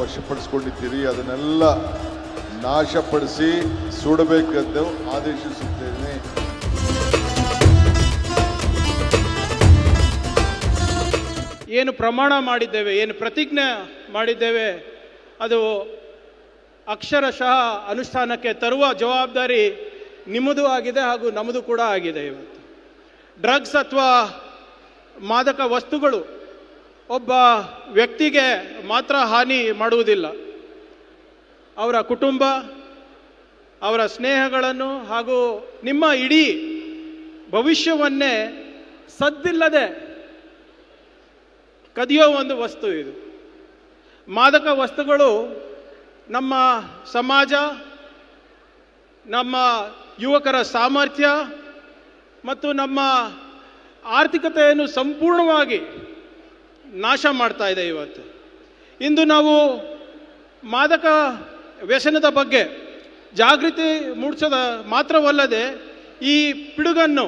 ವಶಪಡಿಸಿಕೊಂಡಿದ್ದೀರಿ ಅದನ್ನೆಲ್ಲ ನಾಶಪಡಿಸಿ ಸುಡಬೇಕೆಂದು ಆದೇಶಿಸುತ್ತೇನೆ. ಏನು ಪ್ರಮಾಣ ಮಾಡಿದ್ದೇವೆ, ಏನು ಪ್ರತಿಜ್ಞೆ ಮಾಡಿದ್ದೇವೆ, ಅದು ಅಕ್ಷರಶಃ ಅನುಷ್ಠಾನಕ್ಕೆ ತರುವ ಜವಾಬ್ದಾರಿ ನಿಮ್ಮದು ಆಗಿದೆ ಹಾಗೂ ನಮ್ಮದು ಕೂಡ ಆಗಿದೆ. ಇವತ್ತು ಡ್ರಗ್ಸ್ ಅಥವಾ ಮಾದಕ ವಸ್ತುಗಳು ಒಬ್ಬ ವ್ಯಕ್ತಿಗೆ ಮಾತ್ರ ಹಾನಿ ಮಾಡುವುದಿಲ್ಲ, ಅವರ ಕುಟುಂಬ, ಅವರ ಸ್ನೇಹಗಳನ್ನು ಹಾಗೂ ನಿಮ್ಮ ಇಡೀ ಭವಿಷ್ಯವನ್ನೇ ಸದ್ದಿಲ್ಲದೆ ಕದಿಯೋ ಒಂದು ವಸ್ತು ಇದು. ಮಾದಕ ವಸ್ತುಗಳು ನಮ್ಮ ಸಮಾಜ, ನಮ್ಮ ಯುವಕರ ಸಾಮರ್ಥ್ಯ ಮತ್ತು ನಮ್ಮ ಆರ್ಥಿಕತೆಯನ್ನು ಸಂಪೂರ್ಣವಾಗಿ ನಾಶ ಮಾಡ್ತಾ ಇದೆ. ಇವತ್ತು ಇಂದು ನಾವು ಮಾದಕ ವ್ಯಸನದ ಬಗ್ಗೆ ಜಾಗೃತಿ ಮೂಡಿಸೋದ ಮಾತ್ರವಲ್ಲದೆ ಈ ಪಿಡುಗನ್ನು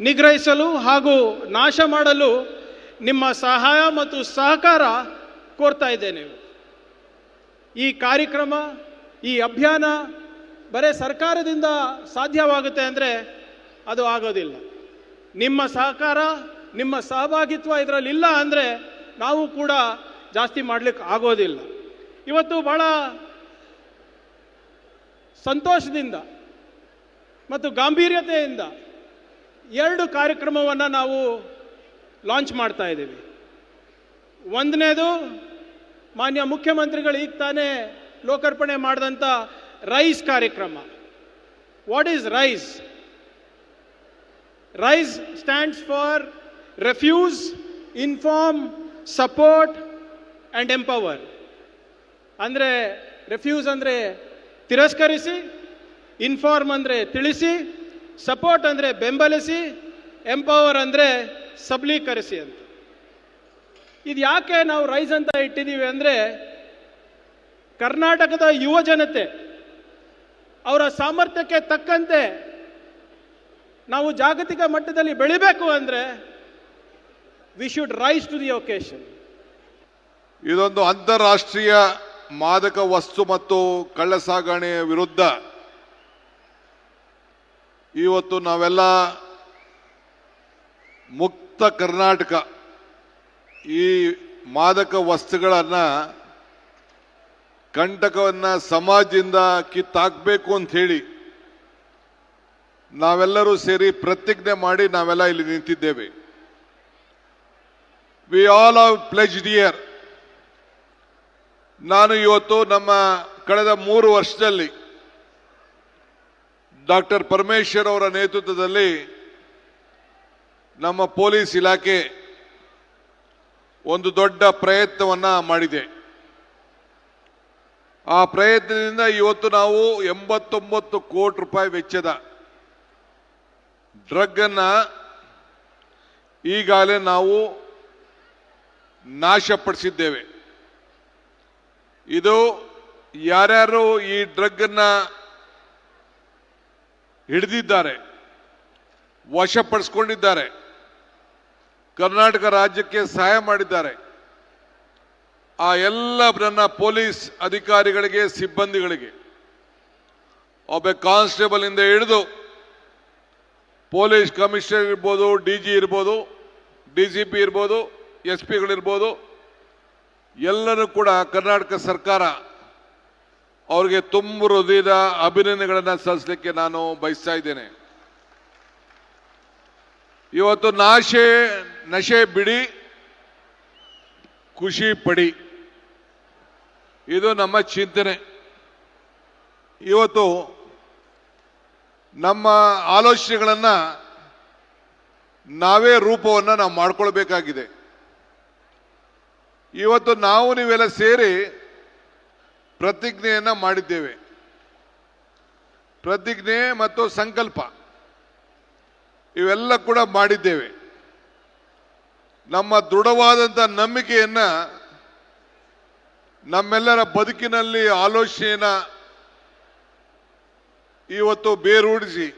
ನಿಗ್ರಹಿಸಲು ಹಾಗೂ ನಾಶ ಮಾಡಲು ನಿಮ್ಮ ಸಹಾಯ ಮತ್ತು ಸಹಕಾರ ಕೋರ್ತಾ ಇದ್ದೇನೆ. ಈ ಕಾರ್ಯಕ್ರಮ, ಈ ಅಭಿಯಾನ ಬರೀ ಸರ್ಕಾರದಿಂದ ಸಾಧ್ಯವಾಗುತ್ತೆ ಅಂದರೆ ಅದು ಆಗೋದಿಲ್ಲ. ನಿಮ್ಮ ಸಹಕಾರ, ನಿಮ್ಮ ಸಹಭಾಗಿತ್ವ ಇದರಲ್ಲಿ ಇಲ್ಲ ಅಂದರೆ ನಾವು ಕೂಡ ಜಾಸ್ತಿ ಮಾಡಲಿಕ್ಕೆ ಆಗೋದಿಲ್ಲ. ಇವತ್ತು ಭಾಳ ಸಂತೋಷದಿಂದ ಮತ್ತು ಗಾಂಭೀರ್ಯತೆಯಿಂದ 2 ಕಾರ್ಯಕ್ರಮವನ್ನು ನಾವು ಲಾಂಚ್ ಮಾಡ್ತಾ ಇದ್ದೀವಿ. ಒಂದನೇದು ಮಾನ್ಯ ಮುಖ್ಯಮಂತ್ರಿಗಳು ಈಗ ತಾನೇ ಲೋಕಾರ್ಪಣೆ ಮಾಡಿದಂಥ ರೈಸ್ ಕಾರ್ಯಕ್ರಮ. What is RISE? RISE stands for refuse, inform, support and empower. ಅಂದರೆ ರೆಫ್ಯೂಸ್ ಅಂದರೆ ತಿರಸ್ಕರಿಸಿ, ಇನ್ಫಾರ್ಮ್ ಅಂದರೆ ತಿಳಿಸಿ, ಸಪೋರ್ಟ್ ಅಂದರೆ ಬೆಂಬಲಿಸಿ, ಎಂಪವರ್ ಅಂದರೆ ಸಬಲೀಕರಿಸಿ ಅಂತ. ಇದು ಯಾಕೆ ನಾವು ರೈಸ್ ಅಂತ ಇಟ್ಟಿದ್ದೀವಿ ಅಂದರೆ ಕರ್ನಾಟಕದ ಯುವ ಜನತೆ ಅವರ ಸಾಮರ್ಥ್ಯಕ್ಕೆ ತಕ್ಕಂತೆ ನಾವು ಜಾಗತಿಕ ಮಟ್ಟದಲ್ಲಿ ಬೆಳಿಬೇಕು ಅಂದರೆ we should rise to the occasion. ಇದೊಂದು ಅಂತಾರಾಷ್ಟ್ರೀಯ ಮಾದಕ ವಸ್ತು ಮತ್ತು ಕಳ್ಳಸಾಗಣೆಯ ವಿರುದ್ಧ ಇವತ್ತು ನಾವೆಲ್ಲ ಮುಕ್ತ ಕರ್ನಾಟಕ, ಈ ಮಾದಕ ವಸ್ತುಗಳನ್ನು ಕಂಟಕವನ್ನು ಸಮಾಜದಿಂದ ಕಿತ್ತಾಕಬೇಕು ಅಂತ ಹೇಳಿ ನಾವೆಲ್ಲರೂ ಸೇರಿ ಪ್ರತಿಜ್ಞೆ ಮಾಡಿ ನಾವೆಲ್ಲ ಇಲ್ಲಿ ನಿಂತಿದ್ದೇವೆ. We all have pledged here. ನಾನು ಇವತ್ತು ನಮ್ಮ ಕಳೆದ 3 ವರ್ಷದಲ್ಲಿ ಡಾಕ್ಟರ್ ಪರಮೇಶ್ವರ್ ಅವರ ನೇತೃತ್ವದಲ್ಲಿ ನಮ್ಮ ಪೊಲೀಸ್ ಇಲಾಖೆ ಒಂದು ದೊಡ್ಡ ಪ್ರಯತ್ನವನ್ನು ಮಾಡಿದೆ. ಆ ಪ್ರಯತ್ನದಿಂದ ಇವತ್ತು ನಾವು 89 ಕೋಟಿ ರೂಪಾಯಿ ವೆಚ್ಚದ ಡ್ರಗ್ ಅನ್ನ ಈಗಾಗಲೇ ನಾವು ನಾಶಪಡಿಸಿದ್ದೇವೆ. ಇದು ಯಾರ್ಯಾರು ಈ ಡ್ರಗ್ ಅನ್ನ ಹಿಡಿದಿದ್ದಾರೆ, ವಶಪಡಿಸಿಕೊಂಡಿದ್ದಾರೆ, ಕರ್ನಾಟಕ ರಾಜ್ಯಕ್ಕೆ ಸಹಾಯ ಮಾಡಿದ್ದಾರೆ, ಆ ಎಲ್ಲ ನನ್ನ ಪೊಲೀಸ್ ಅಧಿಕಾರಿಗಳಿಗೆ, ಸಿಬ್ಬಂದಿಗಳಿಗೆ, ಒಬ್ಬ ಕಾನ್ಸ್ಟೇಬಲ್ ಇಂದ ಹಿಡಿದು ಪೊಲೀಸ್ ಕಮಿಷನರ್ ಇರ್ಬೋದು, ಡಿಜಿ ಇರ್ಬೋದು, ಡಿಸಿಪಿ ಇರ್ಬೋದು, ಎಸ್ಪಿಗಳಿರ್ಬೋದು, ಎಲ್ಲರೂ ಕೂಡ ಕರ್ನಾಟಕ ಸರ್ಕಾರ ಅವರಿಗೆ ತುಂಬ ಹೃದಯದ ಅಭಿನಂದನೆಗಳನ್ನು ಸಲ್ಲಿಸಲಿಕ್ಕೆ ನಾನು ಬಯಸ್ತಾ ಇದ್ದೇನೆ. ಇವತ್ತು ನಶೆ ಬಿಡಿ, ಖುಷಿ ಪಡಿ, ಇದು ನಮ್ಮ ಚಿಂತನೆ. ಇವತ್ತು ನಮ್ಮ ಆಲೋಚನೆಗಳನ್ನು ನಾವೇ ರೂಪವನ್ನು ನಾವು ಮಾಡಿಕೊಳ್ಬೇಕಾಗಿದೆ. ಇವತ್ತು ನಾವು ನೀವೆಲ್ಲ ಸೇರಿ ಪ್ರತಿಜ್ಞೆಯನ್ನು ಮಾಡಿದ್ದೇವೆ. ಪ್ರತಿಜ್ಞೆ ಮತ್ತು ಸಂಕಲ್ಪ ಇವೆಲ್ಲ ಕೂಡ ಮಾಡಿದ್ದೇವೆ. ನಮ್ಮ ದೃಢವಾದಂಥ ನಂಬಿಕೆಯನ್ನು ನಮ್ಮೆಲ್ಲರ ಬದುಕಿನಲ್ಲಿ ಆಲೋಚನೆಯನ್ನ ಇವತ್ತು ಬೇರೂಡಿಸಿ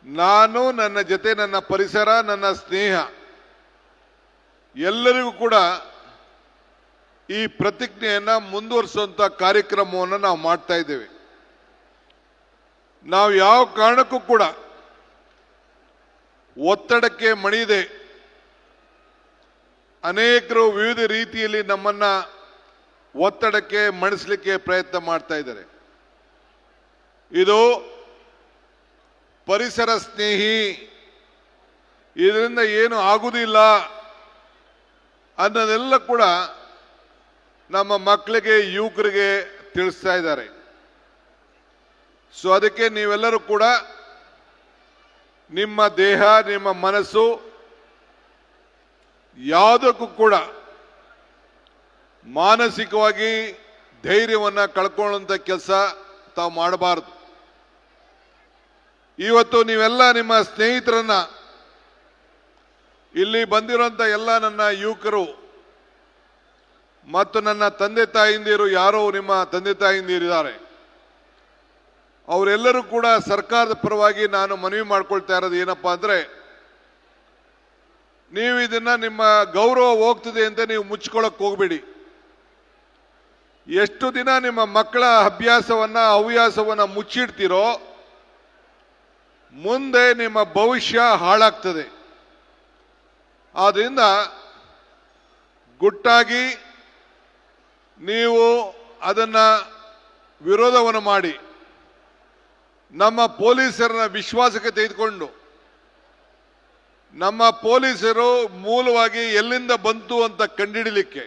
ನಾನು, ನನ್ನ ಜೊತೆ ನನ್ನ ಪರಿಸರ, ನನ್ನ ಸ್ನೇಹ ಎಲ್ಲರಿಗೂ ಕೂಡ ಈ ಪ್ರತಿಜ್ಞೆಯನ್ನ ಮುಂದುವರಿಸುವಂತ ಕಾರ್ಯಕ್ರಮವನ್ನು ನಾವು ಮಾಡ್ತಾ ಇದ್ದೇವೆ. ನಾವು ಯಾವ ಕಾರಣಕ್ಕೂ ಕೂಡ ಒತ್ತಡಕ್ಕೆ ಮಣಿಯದೆ ಅನೇಕರು ವಿವಿಧ ರೀತಿಯಲ್ಲಿ ನಮ್ಮನ್ನ ಒತ್ತಡಕ್ಕೆ ಮಣಿಸಲಿಕ್ಕೆ ಪ್ರಯತ್ನ ಮಾಡ್ತಾ ಇದ್ದಾರೆ. ಇದು ಪರಿಸರ ಸ್ನೇಹಿ, ಇದರಿಂದ ಏನು ಆಗುವುದಿಲ್ಲ ಅನ್ನೋದೆಲ್ಲ ಕೂಡ ನಮ್ಮ ಮಕ್ಕಳಿಗೆ ಯುವಕರಿಗೆ ತಿಳಿಸ್ತಾ ಇದ್ದಾರೆ. ಸೊ ಅದಕ್ಕೆ ನೀವೆಲ್ಲರೂ ಕೂಡ ನಿಮ್ಮ ದೇಹ, ನಿಮ್ಮ ಮನಸ್ಸು ಯಾವುದಕ್ಕೂ ಕೂಡ ಮಾನಸಿಕವಾಗಿ ಧೈರ್ಯವನ್ನು ಕಳ್ಕೊಳ್ಳುವಂಥ ಕೆಲಸ ತಾವು ಮಾಡಬಾರದು. ಇವತ್ತು ನೀವೆಲ್ಲ ನಿಮ್ಮ ಸ್ನೇಹಿತರನ್ನ, ಇಲ್ಲಿ ಬಂದಿರುವಂಥ ಎಲ್ಲ ನನ್ನ ಯುವಕರು ಮತ್ತು ನನ್ನ ತಂದೆ ತಾಯಿಂದಿರು, ಯಾರೋ ನಿಮ್ಮ ತಂದೆ ತಾಯಿಂದಿರಿದ್ದಾರೆ, ಅವರೆಲ್ಲರೂ ಕೂಡ ಸರ್ಕಾರದ ಪರವಾಗಿ ನಾನು ಮನವಿ ಮಾಡ್ಕೊಳ್ತಾ ಇರೋದು ಏನಪ್ಪಾ ಅಂದ್ರೆ, ನೀವು ಇದನ್ನ ನಿಮ್ಮ ಗೌರವ ಹೋಗ್ತದೆ ಅಂತ ನೀವು ಮುಚ್ಕೊಳ್ಳೋಕೆ ಹೋಗ್ಬೇಡಿ. ಎಷ್ಟು ದಿನ ನಿಮ್ಮ ಮಕ್ಕಳ ಹವ್ಯಾಸವನ್ನ ಮುಚ್ಚಿಡ್ತೀರೋ ಮುಂದೆ ನಿಮ್ಮ ಭವಿಷ್ಯ ಹಾಳಾಗ್ತದೆ. ಆದ್ರಿಂದ ಗುಟ್ಟಾಗಿ ನೀವು ಅದನ್ನ ವಿರೋಧವನ್ನು ಮಾಡಿ ನಮ್ಮ ಪೊಲೀಸರನ್ನ ವಿಶ್ವಾಸಕ್ಕೆ ತೆಗೆದುಕೊಂಡು, ನಮ್ಮ ಪೊಲೀಸರು ಮೂಲವಾಗಿ ಎಲ್ಲಿಂದ ಬಂತು ಅಂತ ಕಂಡುಹಿಡಲಿಕ್ಕೆ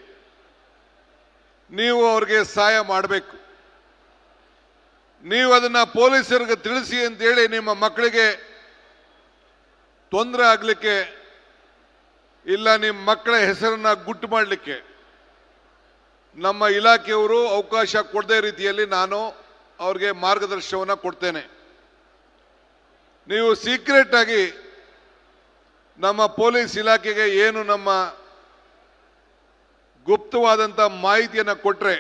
ನೀವು ಅವ್ರಿಗೆ ಸಹಾಯ ಮಾಡಬೇಕು. ನೀವು ಅದನ್ನ ಪೊಲೀಸರಿಗೆ ತಿಳಿಸಿ ಅಂತೇಳಿ ನಿಮ್ಮ ಮಕ್ಕಳಿಗೆ ತೊಂದರೆ ಆಗಲಿಕ್ಕೆ ಇಲ್ಲ, ನಿಮ್ಮ ಮಕ್ಕಳ ಹೆಸರನ್ನ ಗುಟ್ಟು ಮಾಡಲಿಕ್ಕೆ ನಮ್ಮ ಇಲಾಖೆಯವರು ಅವಕಾಶ ಕೊಡದೇ ರೀತಿಯಲ್ಲಿ ನಾನು ಅವ್ರಿಗೆ ಮಾರ್ಗದರ್ಶನವನ್ನು ಕೊಡ್ತೇನೆ. ನೀವು ಸೀಕ್ರೆಟ್ ಆಗಿ ನಮ್ಮ ಪೊಲೀಸ್ ಇಲಾಖೆಗೆ ಏನು ನಮ್ಮ ಗುಪ್ತವಾದಂಥ ಮಾಹಿತಿಯನ್ನು ಕೊಟ್ಟರೆ,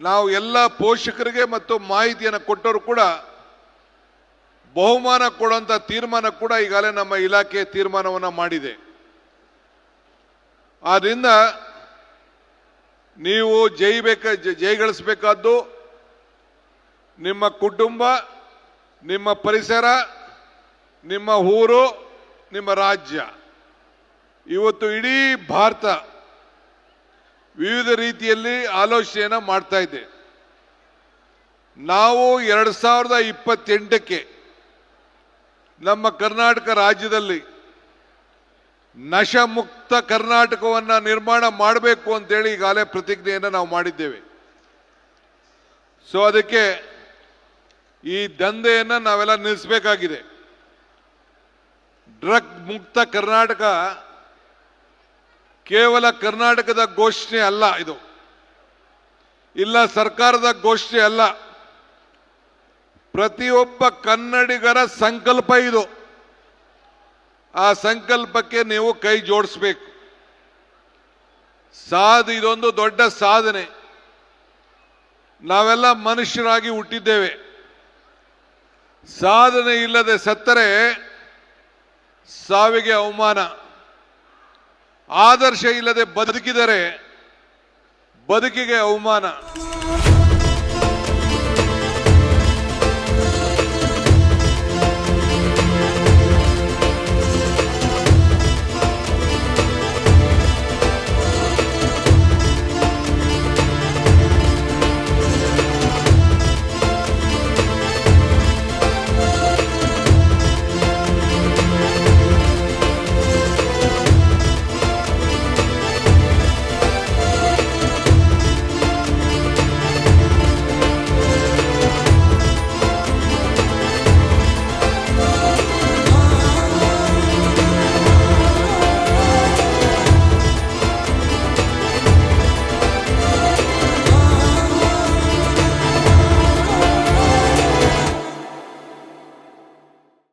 ನಾವು ಎಲ್ಲ ಪೋಷಕರಿಗೆ ಮತ್ತು ಮಾಹಿತಿಯನ್ನು ಕೊಟ್ಟವರು ಕೂಡ ಬಹುಮಾನ ಕೊಡುವಂಥ ತೀರ್ಮಾನ ಕೂಡ ಈಗಾಗಲೇ ನಮ್ಮ ಇಲಾಖೆ ತೀರ್ಮಾನವನ್ನು ಮಾಡಿದೆ. ಆದ್ರಿಂದ ನೀವು ಜಯಗಳಿಸಬೇಕಾದ್ದು ನಿಮ್ಮ ಕುಟುಂಬ, ನಿಮ್ಮ ಪರಿಸರ, ನಿಮ್ಮ ಊರು, ನಿಮ್ಮ ರಾಜ್ಯ. ಇವತ್ತು ಇಡೀ ಭಾರತ ವಿವಿಧ ರೀತಿಯಲ್ಲಿ ಆಲೋಚನೆಯನ್ನು ಮಾಡ್ತಾ ಇದೆ. ನಾವು 2028ಕ್ಕೆ ನಮ್ಮ ಕರ್ನಾಟಕ ರಾಜ್ಯದಲ್ಲಿ ನಶಮುಕ್ತ ಕರ್ನಾಟಕವನ್ನು ನಿರ್ಮಾಣ ಮಾಡಬೇಕು ಅಂತೇಳಿ ಈಗಾಗಲೇ ಪ್ರತಿಜ್ಞೆಯನ್ನು ನಾವು ಮಾಡಿದ್ದೇವೆ. ಸೊ ಅದಕ್ಕೆ ಈ ದಂಧೆಯನ್ನು ನಾವೆಲ್ಲ ನಿಲ್ಲಿಸಬೇಕಾಗಿದೆ. ಡ್ರಗ್ ಮುಕ್ತ ಕರ್ನಾಟಕ ಕೇವಲ ಕರ್ನಾಟಕದ ಘೋಷಣೆ ಅಲ್ಲ, ಇದು ಇಲ್ಲ ಸರ್ಕಾರದ ಘೋಷಣೆ ಅಲ್ಲ, ಪ್ರತಿಯೊಬ್ಬ ಕನ್ನಡಿಗರ ಸಂಕಲ್ಪ ಇದು. ಆ ಸಂಕಲ್ಪಕ್ಕೆ ನೀವು ಕೈ ಜೋಡಿಸಬೇಕು. ಇದೊಂದು ದೊಡ್ಡ ಸಾಧನೆ. ನಾವೆಲ್ಲ ಮನುಷ್ಯರಾಗಿ ಹುಟ್ಟಿದ್ದೇವೆ. ಸಾಧನೆ ಇಲ್ಲದೆ ಸತ್ತರೆ ಸಾವಿಗೆ ಅವಮಾನ. ಆದರ್ಶ ಇಲ್ಲದೆ ಬದುಕಿದರೆ ಬದುಕಿಗೆ ಅವಮಾನ.